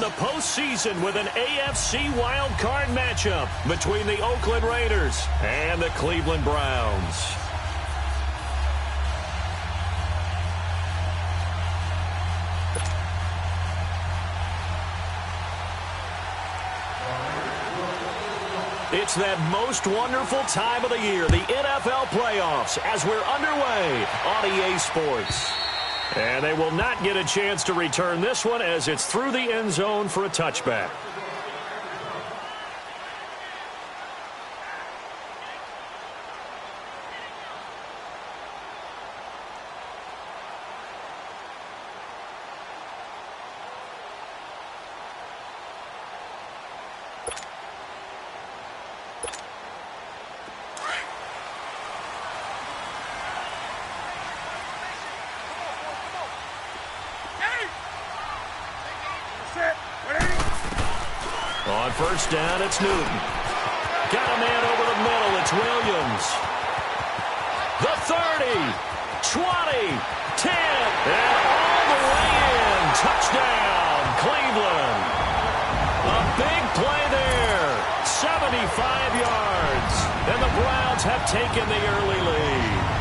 the postseason with an AFC wildcard matchup between the Oakland Raiders and the Cleveland Browns. It's that most wonderful time of the year, the NFL playoffs, as we're underway on EA Sports. And they will not get a chance to return this one as it's through the end zone for a touchback. On first down, it's Newton. Got a man over the middle. It's Williams. The 30, 20, 10, and all the way in. Touchdown, Cleveland. A big play there. 75 yards. And the Browns have taken the early lead.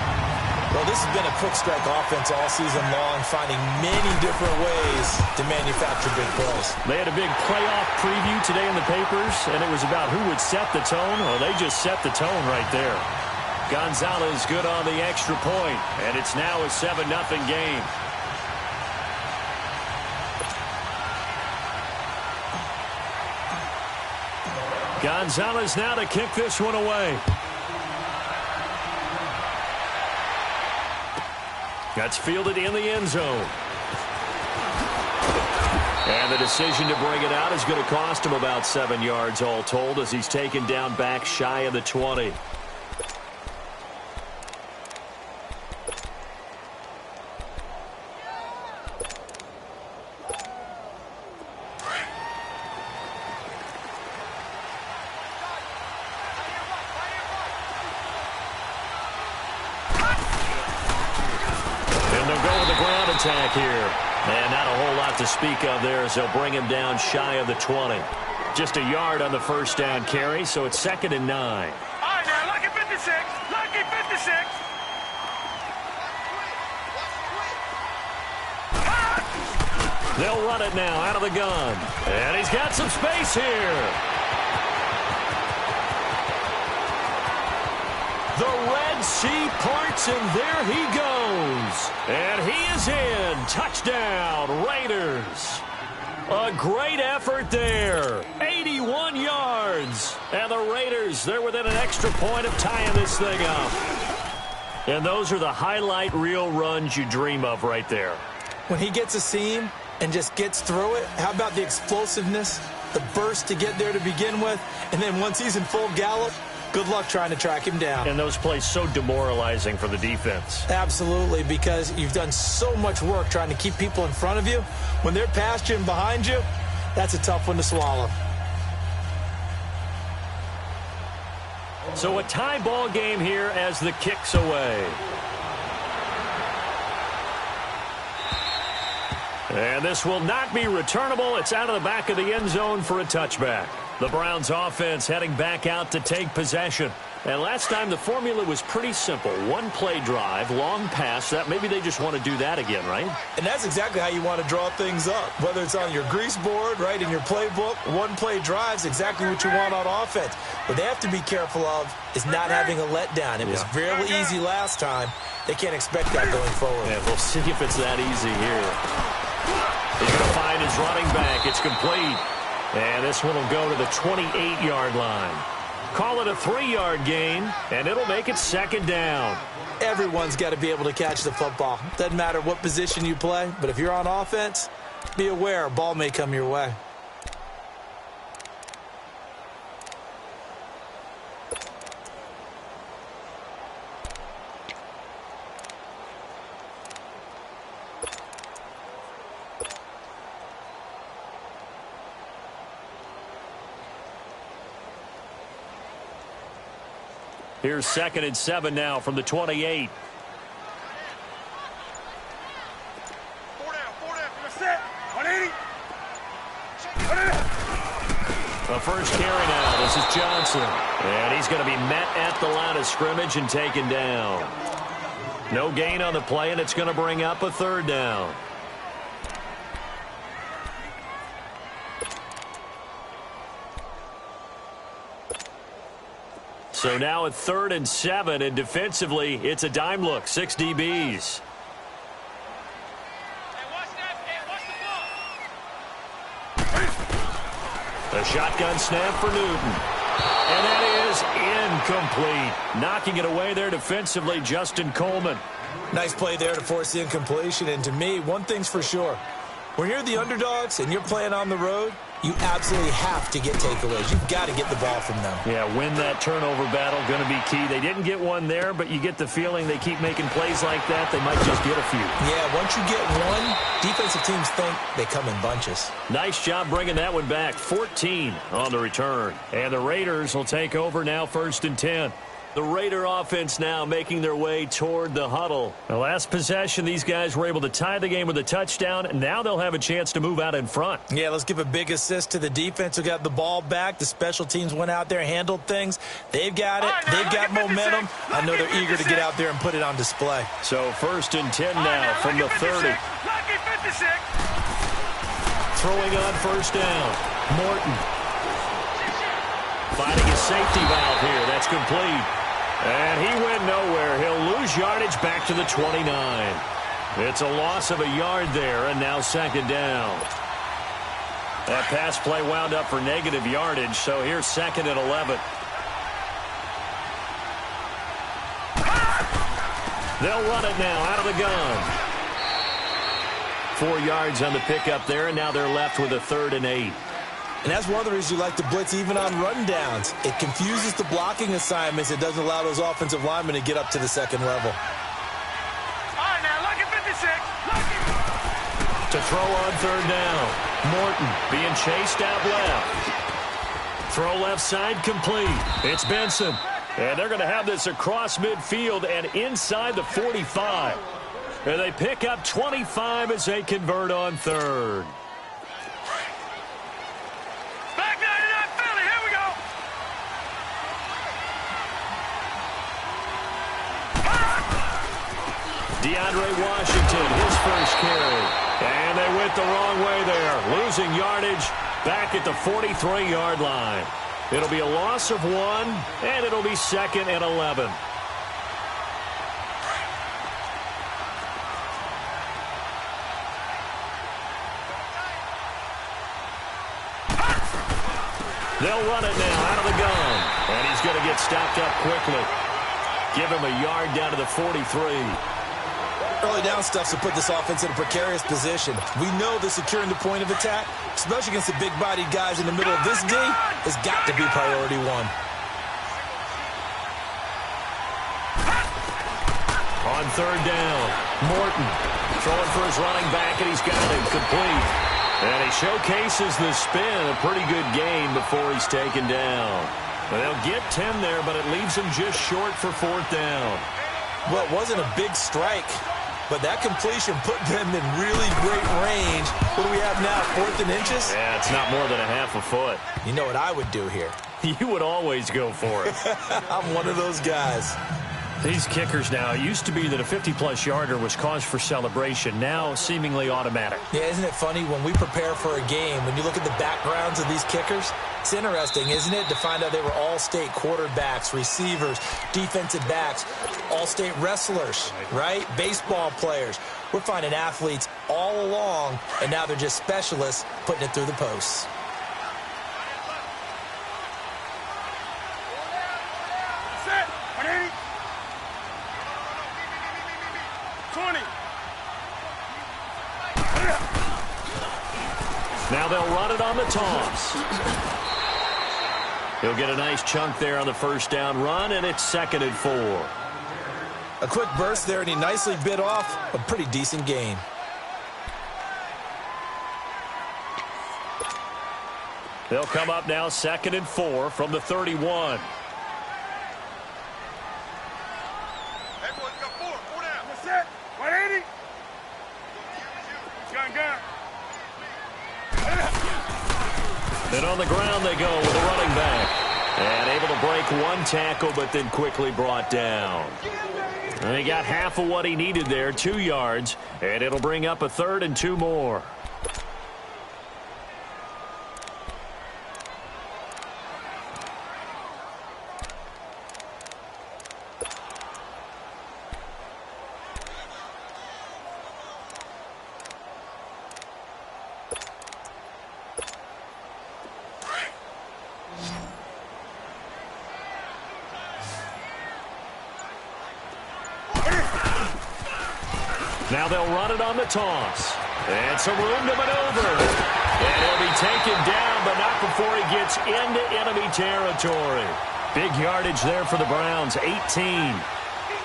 Well, this has been a quick strike offense all season long, finding many different ways to manufacture big plays. They had a big playoff preview today in the papers, and it was about who would set the tone. Well, they just set the tone right there. Gonzalez good on the extra point, and it's now a 7-0 game. Gonzalez now to kick this one away. That's fielded in the end zone. And the decision to bring it out is going to cost him about 7 yards all told as he's taken down back shy of the 20. Attack here. And not a whole lot to speak of there as they'll bring him down shy of the 20. Just a yard on the first down carry, so it's 2nd and 9. All right, now, lucky 56. Lucky 56. They'll run it now out of the gun. And he's got some space here. The Red Sea parts, and there he goes. And he is in. Touchdown, Raiders. A great effort there. 81 yards. And the Raiders, they're within an extra point of tying this thing up. And those are the highlight reel runs you dream of right there. When he gets a seam and just gets through it, how about the explosiveness, the burst to get there to begin with, and then once he's in full gallop, good luck trying to track him down. And those plays so demoralizing for the defense. Absolutely, because you've done so much work trying to keep people in front of you. When they're past you and behind you, that's a tough one to swallow. So a tie ball game here as the kick's away. And this will not be returnable. It's out of the back of the end zone for a touchback. The Browns offense heading back out to take possession. And last time the formula was pretty simple. One play drive, long pass. That maybe they just want to do that again, right? And that's exactly how you want to draw things up. Whether it's on your grease board, right, in your playbook, one play drive's exactly what you want on offense. What they have to be careful of is not having a letdown. It was fairly easy last time. They can't expect that going forward. Yeah, we'll see if it's that easy here. He's going to find his running back. It's complete. And this one will go to the 28-yard line. Call it a 3-yard gain, and it'll make it 2nd down. Everyone's got to be able to catch the football. Doesn't matter what position you play, but if you're on offense, be aware a ball may come your way. Here's 2nd and 7 now from the 28. 4 down, 4 down. You're set. 180. The first carry now. This is Johnson. And he's going to be met at the line of scrimmage and taken down. No gain on the play, and it's going to bring up a third down. So now at 3rd and 7, and defensively, it's a dime look. 6 DBs. A shotgun snap for Newton. And that is incomplete. Knocking it away there defensively, Justin Coleman. Nice play there to force the incompletion. And to me, one thing's for sure. When you're the underdogs and you're playing on the road, you absolutely have to get takeaways. You've got to get the ball from them. Yeah, win that turnover battle, going to be key. They didn't get one there, but you get the feeling they keep making plays like that, they might just get a few. Yeah, once you get one, defensive teams think they come in bunches. Nice job bringing that one back. 14 on the return. And the Raiders will take over now, 1st and 10. The Raider offense now making their way toward the huddle. The last possession, these guys were able to tie the game with a touchdown, and now they'll have a chance to move out in front. Yeah, let's give a big assist to the defense who got the ball back. The special teams went out there, handled things. They've got it. They've got momentum. I know they're eager to get out there and put it on display. So 1st and 10 now from the 30. Throwing on 1st down. Morton. Finding his safety valve here. That's complete. And he went nowhere. He'll lose yardage back to the 29. It's a loss of a yard there, and now 2nd down. That pass play wound up for negative yardage, so here's 2nd and 11. They'll run it now out of the gun. 4 yards on the pickup there, and now they're left with a 3rd and 8. And that's one of the reasons you like to blitz even on rundowns. It confuses the blocking assignments. It doesn't allow those offensive linemen to get up to the 2nd level. All right, now, lucky 56. To throw on 3rd down. Morton being chased out left. Throw left side complete. It's Benson. And they're going to have this across midfield and inside the 45. And they pick up 25 as they convert on 3rd. DeAndre Washington, his first carry. And they went the wrong way there. Losing yardage back at the 43-yard line. It'll be a loss of 1, and it'll be 2nd and 11. They'll run it now out of the gun. And he's going to get stopped up quickly. Give him a yard down to the 43. Early down stuffs to put this offense in a precarious position. We know that securing the point of attack, especially against the big-bodied guys in the middle of this D, has got to be priority 1. On 3rd down, Morton throwing for his running back, and he's got it complete. And he showcases the spin, a pretty good gain before he's taken down. They'll get 10 there, but it leaves him just short for 4th down. Well, it wasn't a big strike, but that completion put them in really great range. What do we have now, 4th and inches? Yeah, it's not more than a half a foot. You know what I would do here? You would always go for it. I'm one of those guys. These kickers now, it used to be that a 50-plus yarder was cause for celebration. Now, seemingly automatic. Yeah, isn't it funny when we prepare for a game, when you look at the backgrounds of these kickers, it's interesting, isn't it, to find out they were all-state quarterbacks, receivers, defensive backs, all-state wrestlers, right? Baseball players. We're finding athletes all along, and now they're just specialists putting it through the posts. Set. 180. 20. Now they'll run it on the toss. He'll get a nice chunk there on the 1st down run, and it's 2nd and 4. A quick burst there, and he nicely bit off a pretty decent gain. They'll come up now 2nd and 4 from the 31. Hey, boys, got 4. 4 down. Set. 180. Gun. And on the ground they go with a running back. And able to break one tackle, but then quickly brought down. And he got half of what he needed there, 2 yards. And it'll bring up a 3rd and 2 more. Now they'll run it on the toss. And some room to maneuver. And he'll be taken down, but not before he gets into enemy territory. Big yardage there for the Browns, 18.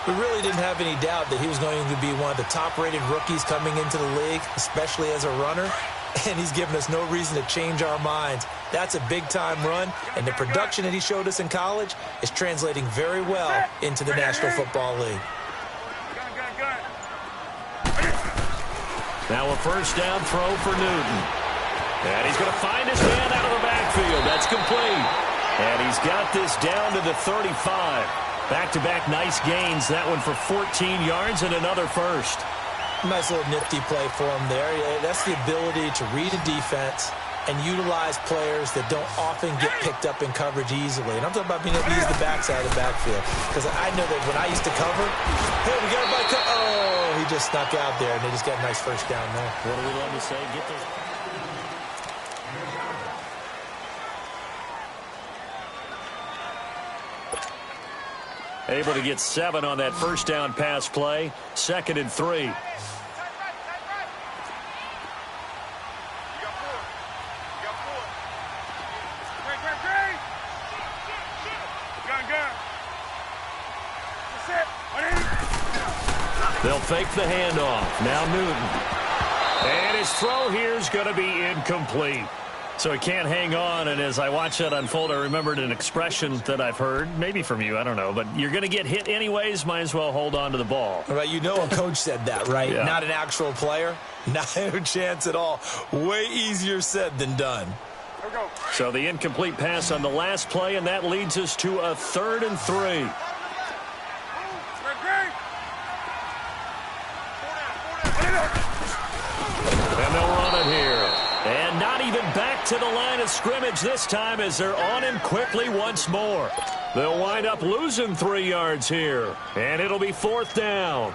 We really didn't have any doubt that he was going to be one of the top-rated rookies coming into the league, especially as a runner. And he's given us no reason to change our minds. That's a big-time run, and the production that he showed us in college is translating very well into the National Football League. Now a first down throw for Newton. And he's going to find his man out of the backfield. That's complete. And he's got this down to the 35. Back-to-back nice gains. That one for 14 yards and another first. Nice little nifty play for him there. That's the ability to read a defense and utilize players that don't often get picked up in coverage easily. And I'm talking about being able to use the backside of the backfield. Because I know that when I used to cover, hey, we got a bike. Oh, he just snuck out there, and they just got a nice first down there. What do we love to say? Get those. Able to get 7 on that first down pass play. 2nd and 3. They'll fake the handoff. Now Newton. And his throw here is going to be incomplete. So he can't hang on, and as I watch that unfold, I remembered an expression that I've heard, maybe from you, I don't know, but you're going to get hit anyways, might as well hold on to the ball. Right, you know a coach said that, right? Yeah. Not an actual player. Not a chance at all. Way easier said than done. So the incomplete pass on the last play, and that leads us to a 3rd and 3. And they'll run it here. And not even back to the line of scrimmage this time as they're on him quickly once more. They'll wind up losing 3 yards here. And it'll be 4th down.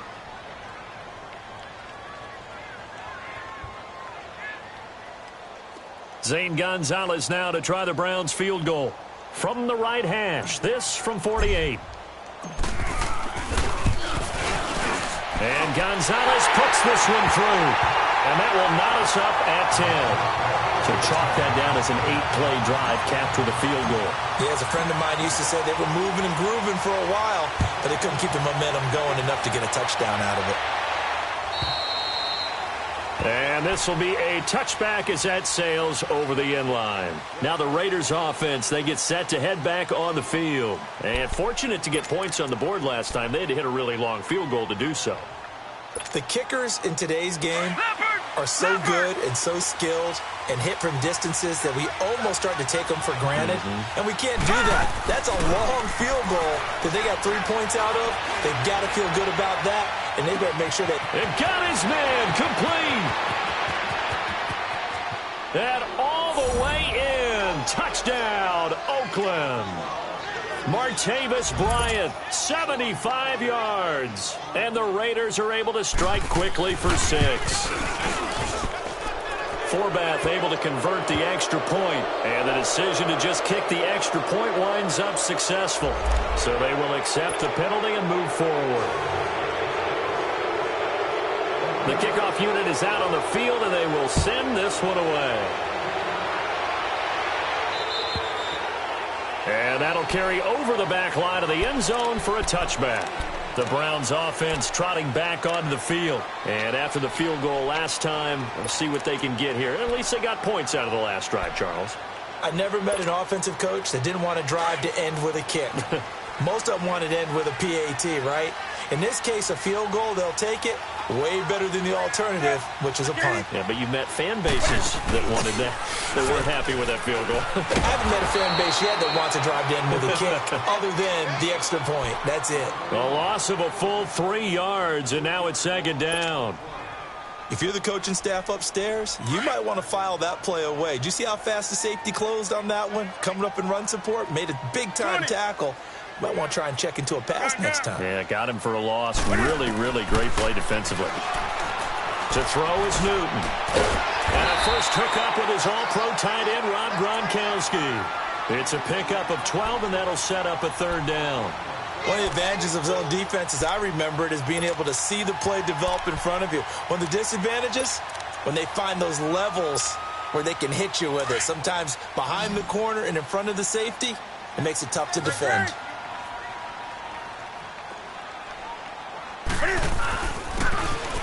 Zane Gonzalez now to try the Browns field goal. From the right hash, this from 48. And Gonzalez puts this one through. And that will knot us up at 10. So chalk that down as an 8-play drive, capture the field goal. Yeah, as a friend of mine used to say, they were moving and grooving for a while, but they couldn't keep the momentum going enough to get a touchdown out of it. And this will be a touchback as that sails over the end line. Now the Raiders offense, they get set to head back on the field. And fortunate to get points on the board last time. They had to hit a really long field goal to do so. The kickers in today's game are so good and so skilled and hit from distances that we almost start to take them for granted. And we can't do that. That's a long field goal that they got 3 points out of. They've got to feel good about that, and they better make sure that... It got his man complete. And all the way in. Touchdown, Oakland. Martavis Bryant, 75 yards. And the Raiders are able to strike quickly for 6. Forbath able to convert the extra point. And the decision to just kick the extra point winds up successful. So they will accept the penalty and move forward. The kickoff unit is out on the field, and they will send this one away. And that'll carry over the back line of the end zone for a touchback. The Browns offense trotting back onto the field. And after the field goal last time, we'll see what they can get here. At least they got points out of the last drive, Charles. I never met an offensive coach that didn't want to drive to end with a kick. Most of them want it end with a PAT, right? In this case, a field goal, they'll take it. Way better than the alternative, which is a punt. Yeah, but you've met fan bases that wanted that. They weren't happy with that field goal. I haven't met a fan base yet that wants to drive in with a kick, other than the extra point. That's it. A loss of a full 3 yards, and now it's second down. If you're the coaching staff upstairs, you might want to file that play away. Do you see how fast the safety closed on that one? Coming up in run support, made a big-time tackle. Might want to try and check into a pass next time. Yeah, got him for a loss. Really, really great play defensively. To throw is Newton. And a first hookup with his all-pro tight end, Rob Gronkowski. It's a pickup of 12, and that'll set up a third down. One of the advantages of zone defense, as I remember it, is being able to see the play develop in front of you. One of the disadvantages, when they find those levels where they can hit you with it. Sometimes behind the corner and in front of the safety, it makes it tough to defend.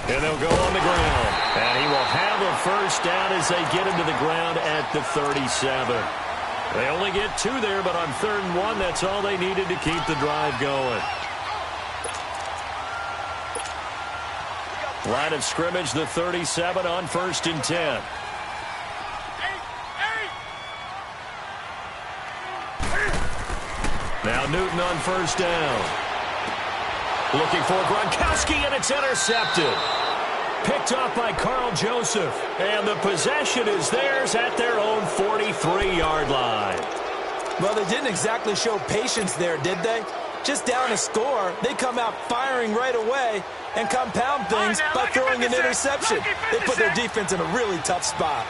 And they'll go on the ground. And he will have a first down as they get him to the ground at the 37. They only get 2 there, but on 3rd and 1, that's all they needed to keep the drive going. Line of scrimmage, the 37 on 1st and 10. Now Newton on first down. Looking for Gronkowski, and it's intercepted. Picked off by Carl Joseph. And the possession is theirs at their own 43-yard line. Well, they didn't exactly show patience there, did they? Just down a score, they come out firing right away and compound things by throwing an interception. They put their defense in a really tough spot.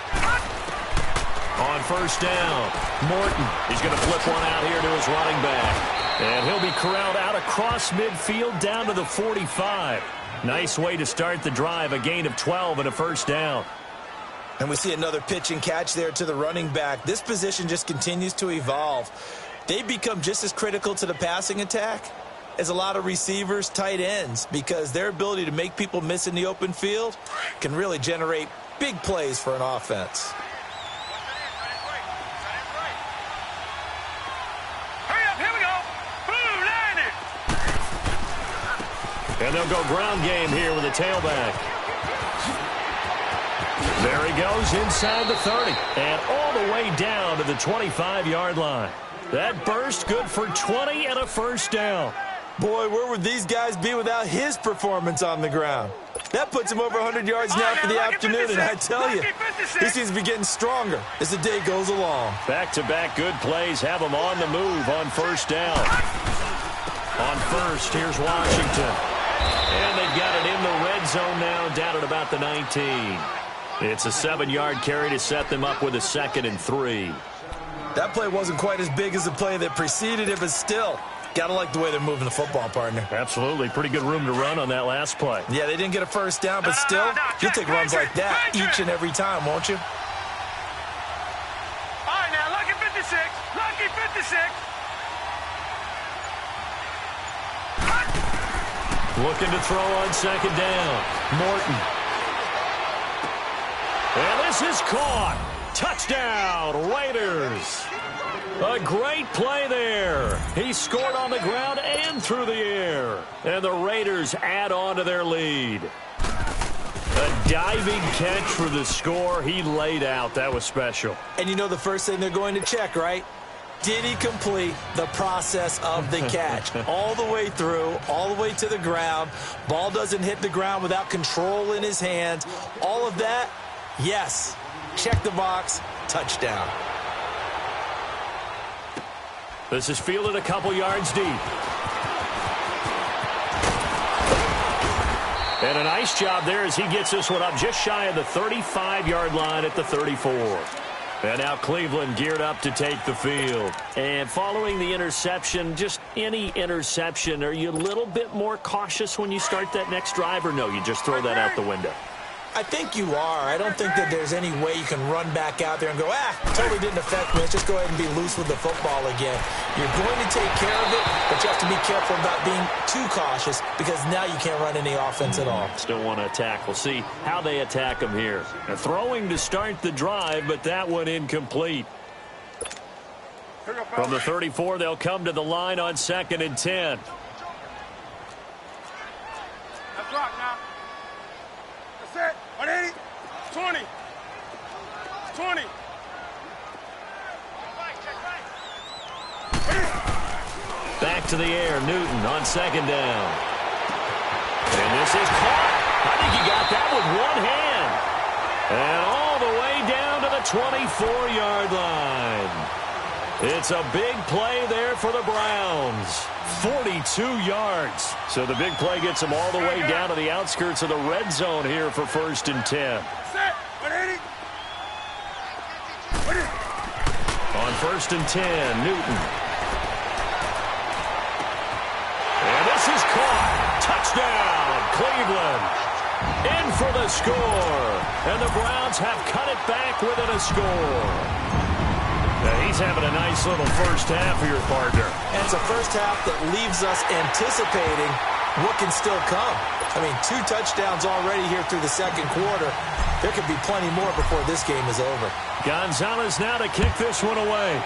On first down, Morton. He's going to flip one out here to his running back. And he'll be corralled out across midfield down to the 45. Nice way to start the drive, a gain of 12 and a first down. And we see another pitch and catch there to the running back. This position just continues to evolve. They become just as critical to the passing attack as a lot of receivers, tight ends, because their ability to make people miss in the open field can really generate big plays for an offense. And they'll go ground game here with a tailback. There he goes inside the 30. And all the way down to the 25-yard line. That burst good for 20 and a first down. Boy, where would these guys be without his performance on the ground? That puts him over 100 yards now for the afternoon, and I tell you, he seems to be getting stronger as the day goes along. Back-to-back good plays have him on the move on first down. On first, here's Washington. And they've got it in the red zone now, down at about the 19. It's a 7-yard carry to set them up with a 2nd and 3. That play wasn't quite as big as the play that preceded it, but still, gotta like the way they're moving the football, partner. Absolutely. Pretty good room to run on that last play. Yeah, they didn't get a first down, but still, you'll take runs like that each and every time, won't you? All right, now, lucky 56. Lucky 56. Looking to throw on 2nd down. Morton. And this is caught. Touchdown, Raiders. A great play there. He scored on the ground and through the air. And the Raiders add on to their lead. A diving catch for the score. He laid out. That was special. And you know the first thing they're going to check, right? Did he complete the process of the catch? All the way through, all the way to the ground. Ball doesn't hit the ground without control in his hands. All of that, yes. Check the box, touchdown. This is fielded a couple yards deep. And a nice job there as he gets this one up just shy of the 35-yard line at the 34. And now Cleveland geared up to take the field. And following the interception, just any interception, are you a little bit more cautious when you start that next drive, or no, you just throw that out the window? I think you are. I don't think that there's any way you can run back out there and go, totally didn't affect me. Let's just go ahead and be loose with the football again. You're going to take care of it, but you have to be careful about being too cautious because now you can't run any offense at all. Still want to attack. We'll see how they attack them here. Now, throwing to start the drive, but that one incomplete. From the 34, they'll come to the line on 2nd and 10. Let's rock now. That's it. 180. 20. 20. Back to the air, Newton on 2nd down. And this is caught. I think he got that with one hand. And all the way down to the 24-yard line. It's a big play there for the Browns. 42 yards. So the big play gets them all the way down to the outskirts of the red zone here for 1st and 10. On 1st and 10, Newton. And this is caught. Touchdown, Cleveland. In for the score. And the Browns have cut it back within a score. Now he's having a nice little first half for your partner. And it's a first half that leaves us anticipating what can still come. I mean, 2 touchdowns already here through the 2nd quarter. There could be plenty more before this game is over. Gonzalez now to kick this one away.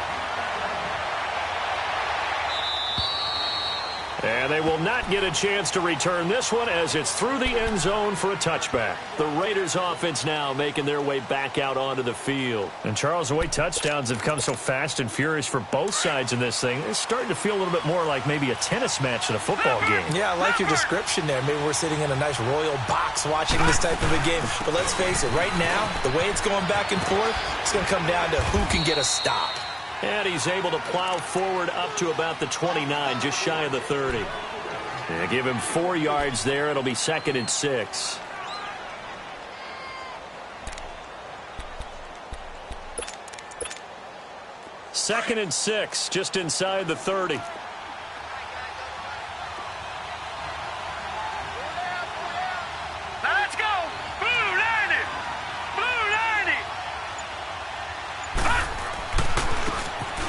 And they will not get a chance to return this one as it's through the end zone for a touchback. The Raiders offense now making their way back out onto the field. And Charles, the way touchdowns have come so fast and furious for both sides in this thing, it's starting to feel a little bit more like maybe a tennis match than a football game. Yeah, I like your description there. Maybe we're sitting in a nice royal box watching this type of a game. But let's face it, right now, the way it's going back and forth, it's going to come down to who can get a stop. And he's able to plow forward up to about the 29, just shy of the 30. They give him 4 yards there. It'll be 2nd and 6. Second and 6, just inside the 30. Now let's go. Blue 90. Blue 90.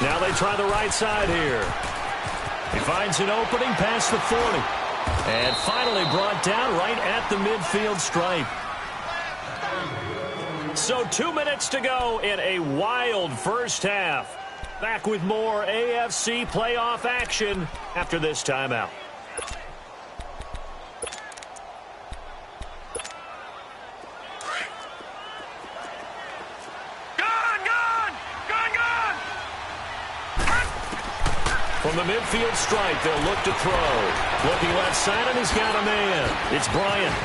Now they try the right side here. He finds an opening past the 40. And finally brought down right at the midfield stripe. So 2 minutes to go in a wild first half. Back with more AFC playoff action after this timeout. From the midfield stripe, they'll look to throw. Looking left side, and he's got a man. It's Bryant.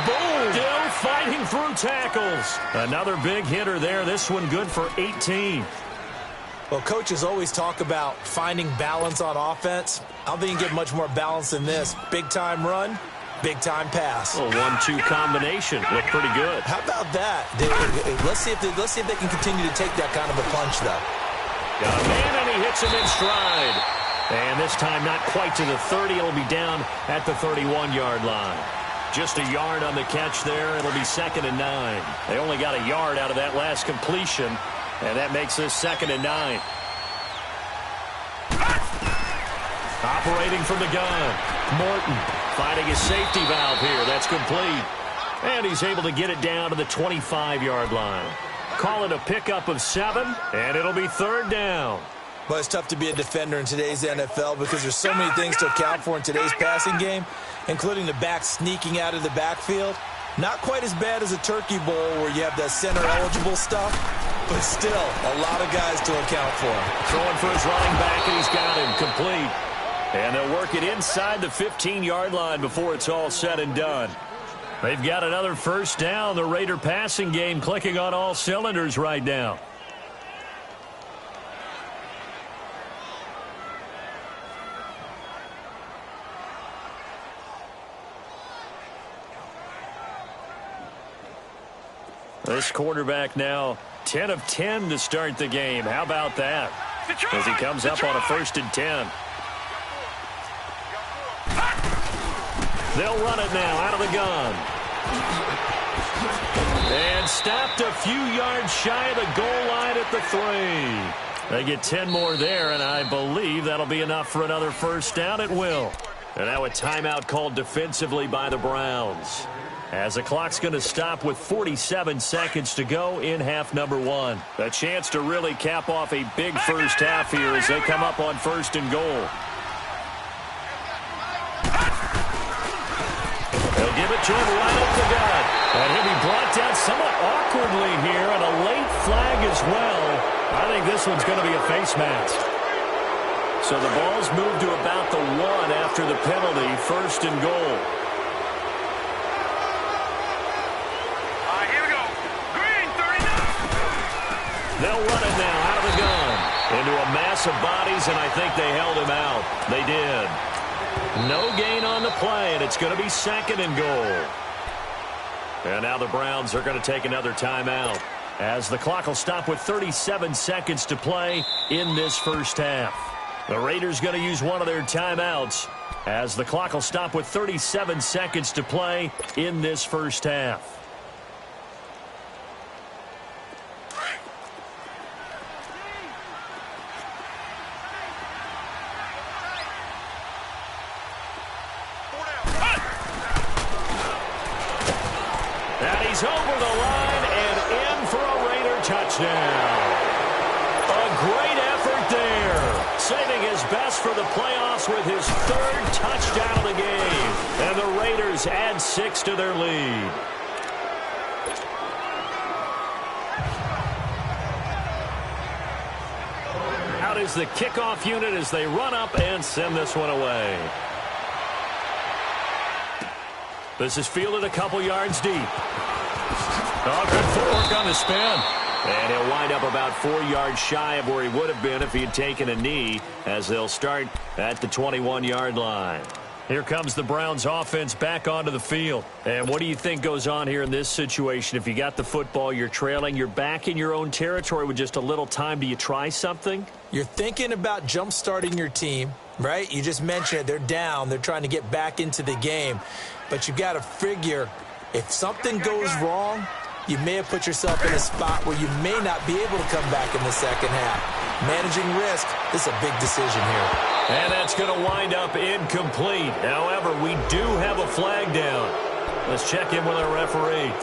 Boom! Still fighting through tackles. Another big hitter there. This one good for 18. Well, coaches always talk about finding balance on offense. I don't think you can get much more balance than this. Big-time run, big-time pass. A 1-2 combination. Looked pretty good. How about that? Let's see if they can continue to take that kind of a punch, though. Got a man, and he hits him in stride. And this time not quite to the 30. It'll be down at the 31-yard line. Just a yard on the catch there. It'll be 2nd and 9. They only got a yard out of that last completion, and that makes this 2nd and 9. Operating from the gun. Morton finding his safety valve here. That's complete. And he's able to get it down to the 25-yard line. Call it a pickup of 7, and it'll be 3rd down. But it's tough to be a defender in today's NFL because there's so many things to account for in today's passing game, including the back sneaking out of the backfield. Not quite as bad as a turkey bowl where you have that center-eligible stuff, but still a lot of guys to account for. Throwing for his running back, and he's got him complete. And they'll work it inside the 15-yard line before it's all said and done. They've got another first down. The Raider passing game clicking on all cylinders right now. This quarterback now 10 of 10 to start the game. How about that? As he comes up on a 1st and 10. They'll run it now out of the gun. And stopped a few yards shy of the goal line at the 3. They get 10 more there, and I believe that'll be enough for another first down. It will. And now a timeout called defensively by the Browns. as the clock's going to stop with 47 seconds to go in half number one. A chance to really cap off a big first half here as they come up on 1st and goal. They'll give it to him right up the gut. And he'll be brought down somewhat awkwardly here, and a late flag as well. I think this one's going to be a face mask. So the ball's moved to about the 1 after the penalty, 1st and goal. Here we go. Green, 39. They'll run it now out of the gun into a mass of bodies, and I think they held him out. They did. No gain on the play, and it's going to be 2nd and goal. And now the Browns are going to take another timeout as the clock will stop with 37 seconds to play in this first half. The Raiders going to use one of their timeouts as the clock will stop with 37 seconds to play in this first half. And he's over the line and in for a Raider touchdown. A great effort there, saving his best for the playoffs with his 3rd touchdown of the game. And the Raiders add 6 to their lead. Out is the kickoff unit as they run up and send this one away. This is fielded a couple yards deep. Oh, good footwork on the spin. And he'll wind up about 4 yards shy of where he would have been if he had taken a knee, as they'll start at the 21-yard line. Here comes the Browns offense back onto the field. And what do you think goes on here in this situation? If you got the football, you're trailing, you're back in your own territory with just a little time. Do you try something? You're thinking about jump-starting your team, right? You just mentioned it. They're down. They're trying to get back into the game. But you've got to figure if something goes wrong, you may have put yourself in a spot where you may not be able to come back in the second half. Managing risk, this is a big decision here. And that's going to wind up incomplete. However, we do have a flag down. Let's check in with our referee.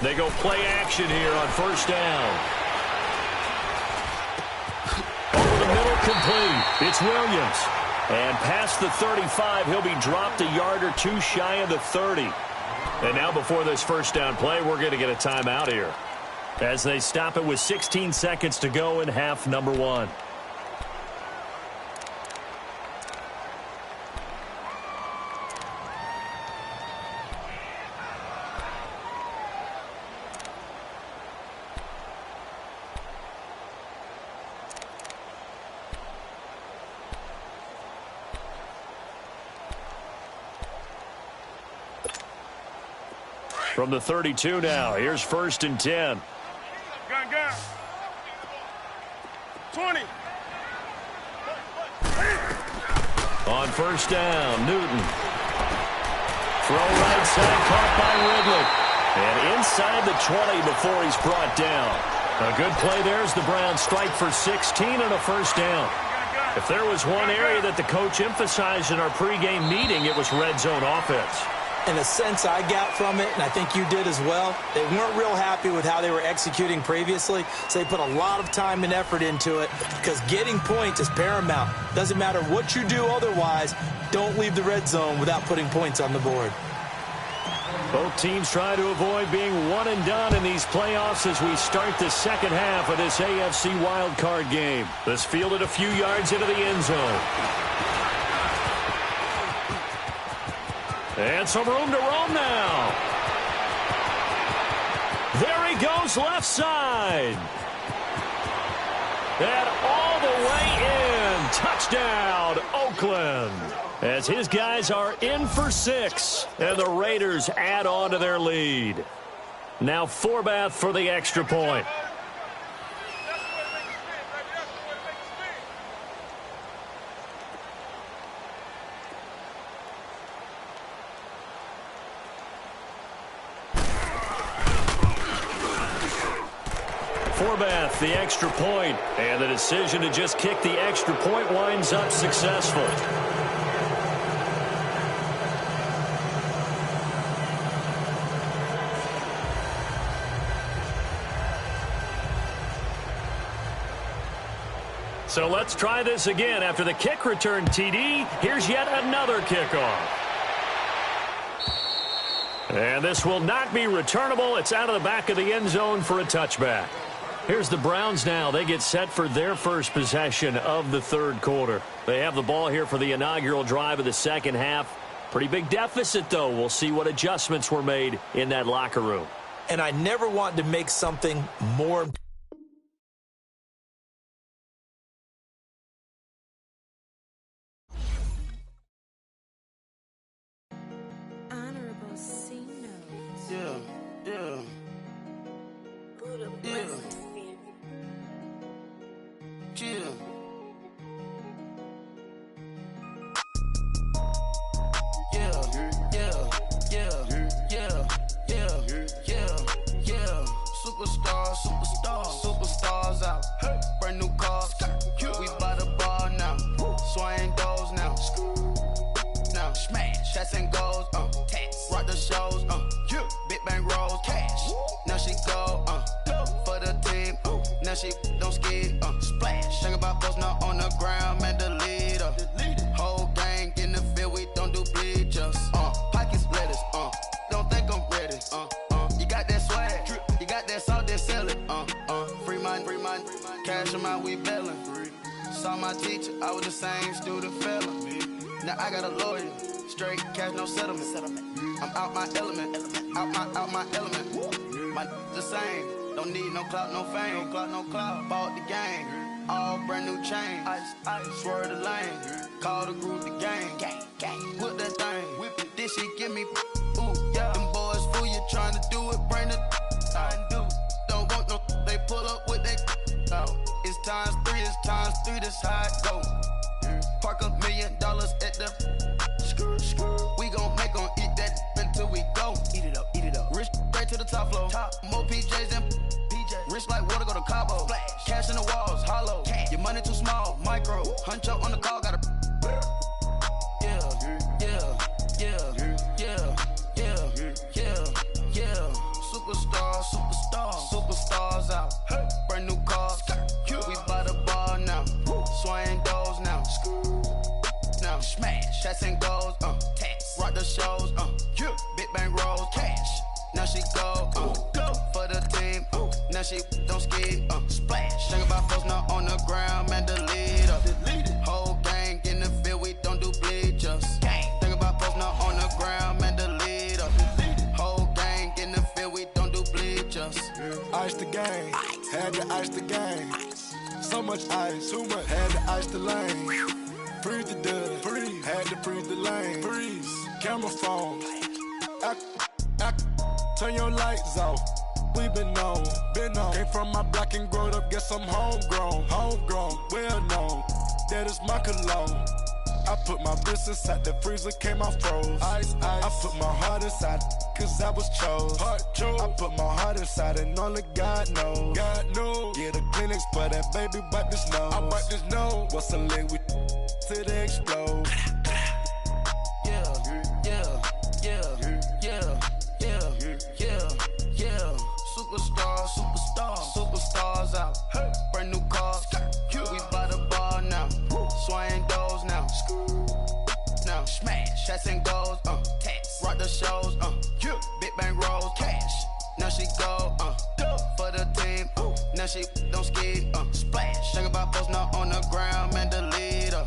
They go play action here on 1st down. Over the middle, complete. It's Williams. And past the 35, he'll be dropped a yard or 2 shy of the 30. And now before this 1st down play, we're going to get a timeout here, as they stop it with 16 seconds to go in half number one. From the 32 now, here's 1st and 10. Gun. 20. On 1st down, Newton. Throw right side, caught by Ridley. And inside the 20 before he's brought down. A good play there as the Browns strike for 16 and a 1st down. If there was one area that the coach emphasized in our pregame meeting, it was red zone offense. In a sense I got from it, and I think you did as well, they weren't real happy with how they were executing previously, so they put a lot of time and effort into it because getting points is paramount. Doesn't matter what you do otherwise, don't leave the red zone without putting points on the board. Both teams try to avoid being one and done in these playoffs as we start the second half of this AFC wildcard game. This fielded a few yards into the end zone. And some room to roam now. There he goes left side. And all the way in. Touchdown, Oakland. As his guys are in for 6. And the Raiders add on to their lead. Now Forbath for the extra point. Forbath, the extra point, and the decision to just kick the extra point winds up successful. So let's try this again. After the kick return TD, here's yet another kickoff. And this will not be returnable. It's out of the back of the end zone for a touchback. Here's the Browns now. They get set for their first possession of the third quarter. They have the ball here for the inaugural drive of the second half. Pretty big deficit, though. We'll see what adjustments were made in that locker room. And I never want to make something more Superstars out. Brand new cars. We buy the ball now. Swing doors now. Now smash. Shots and goals. Rock the shows. Big bang rolls. Cash. Now she go. For the team. Now she don't skid. Splash. Think about post now on the ground. Man, the leader. Whole gang in the field. We don't do bleachers. Pockets lettuce. Don't think I'm ready. You got that swag. You got that salt, then sell it. Free mind. Cash them out, we bellin'. Saw my teacher, I was the same student fella. Now I got a lawyer, straight cash, no settlement. I'm out my element, out my element. My the same, don't need no clout, no fame. No clout, bought the game, all brand new chain. Ice, swerve the lane, call the group the gang. Whip that thing, whip it, this shit give me, ooh, yeah. Them boys fool you trying to do it, bring the don't want no, they pull up with that. It's times three, this how it go. Park $1 million at the we gon' make 'em eat that until we go. Eat it up. Rich straight to the top floor. More PJs than PJs. Rich like water, go to Cabo. Splash. Cash in the walls, hollow. Cash. Your money too small, micro. Hunch up on the call, gotta. Superstars out. Brand new cars. We buy the ball now. Swing doors now. Now smash. Shots and goals. Rock the shows. Big bang rolls. Cash. Now she go. For the team. Now she don't skid. Splash. Think about folks now on the ground. Man, the leader. Whole gang in the field. We don't do bleachers. Think about folks now on the ground. Man, the leader. Whole gang in the field. We don't do bleachers. Ice the game, had to ice the game. So much ice, too much, had to ice the lane. Freeze the dust, freeze, had to freeze the lane. Freeze, camera phone. Turn your lights off. We been on. Came from my block and growed up, guess I'm homegrown, well known. That is my cologne. I put my wrist inside the freezer, came out froze. Ice. I put my heart inside, cause I was chose. I put my heart inside and only God knows. Yeah, the clinics for that baby wipe this nose. I wipe this nose. What's a leg with till they explode? Superstars out. Brand new cars. We buy the ball now. Swing doors now. Now smash. Shots and goals. Rock the shows. Big bang rolls. Cash. Now she go. For the team. Now she don't skid. Splash. Think about post now on the ground. Man, the leader.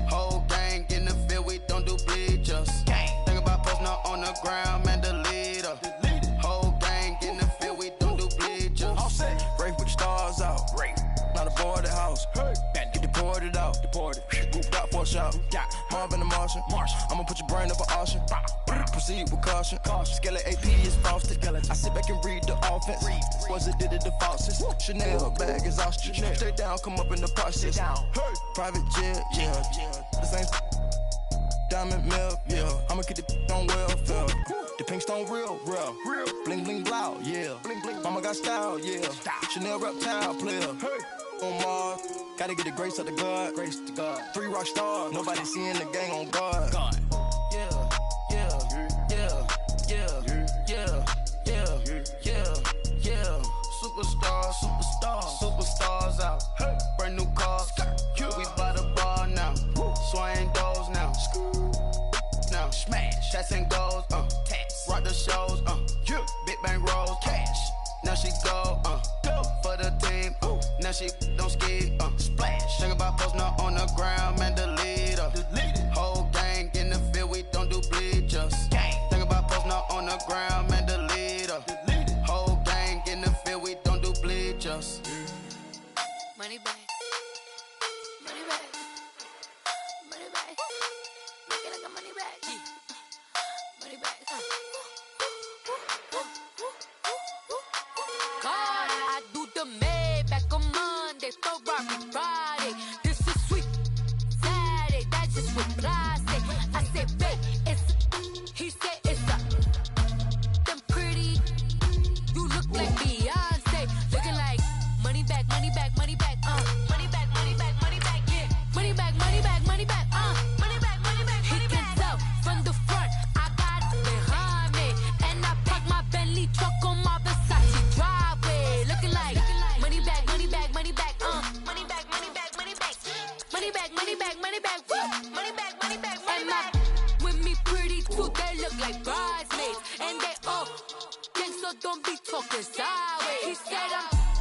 Whole gang in the field. We don't do bleachers. Think about post now on the ground. Man, the leader. Whole gang in the field. We don't do bleachers. All set. Race with the stars out. Not a boarded house. Get deported out. Moved out for a shot. Marvin the Martian. I'ma put your brain up for auction. Proceed with caution. Skeleton AP is frosted. I sit back and read the offense. Was it did it the faucets? Chanel bag is ostrich. Stay down, come up in the process. Private jet, yeah. The same diamond milk, yeah. I'ma get the on welfare. The Pink stone real. Bling bling blow, yeah. Bling bling. Mama got style, yeah. Chanel reptile player. Hey. On Mars, gotta get the grace of the God. 3 rock stars, nobody seeing the gang on guard. Yeah. Superstars out. Hey. Brand new cars. We by the bar now. Swaying doors now. Now smash. Shots and goals. Rock the shows. Big bang rolls. Cash. Now she go. For the team. Now she don't ski. Splash. Think about posting up on the ground, man. Delete her. Whole gang in the field. We don't do bleachers. Think about posting up on the ground, man. Delete her. Whole gang in the field. We don't do bleachers. Money back. Money back. Money back. Make it like a money back. Money back. God, I do the Maybach on Monday, Ferrari Friday. This is sweet Saturday, that's just what I say. I say, babe, it's he said it's a them pretty. You look like Beyonce, looking like money back, money back, money back, money back, money back, money back, yeah, money back, money back, money back, money back, money back. He can tell from the front, I got it behind me, and I park my Bentley truck on my Versace driveway, looking like money back, money back, money back, money back, money back, money back, money back, money back, money back, money back, money back, money back. With me pretty too, they look like bridesmaids, and they all gang, so don't be talking sideways. He said I'm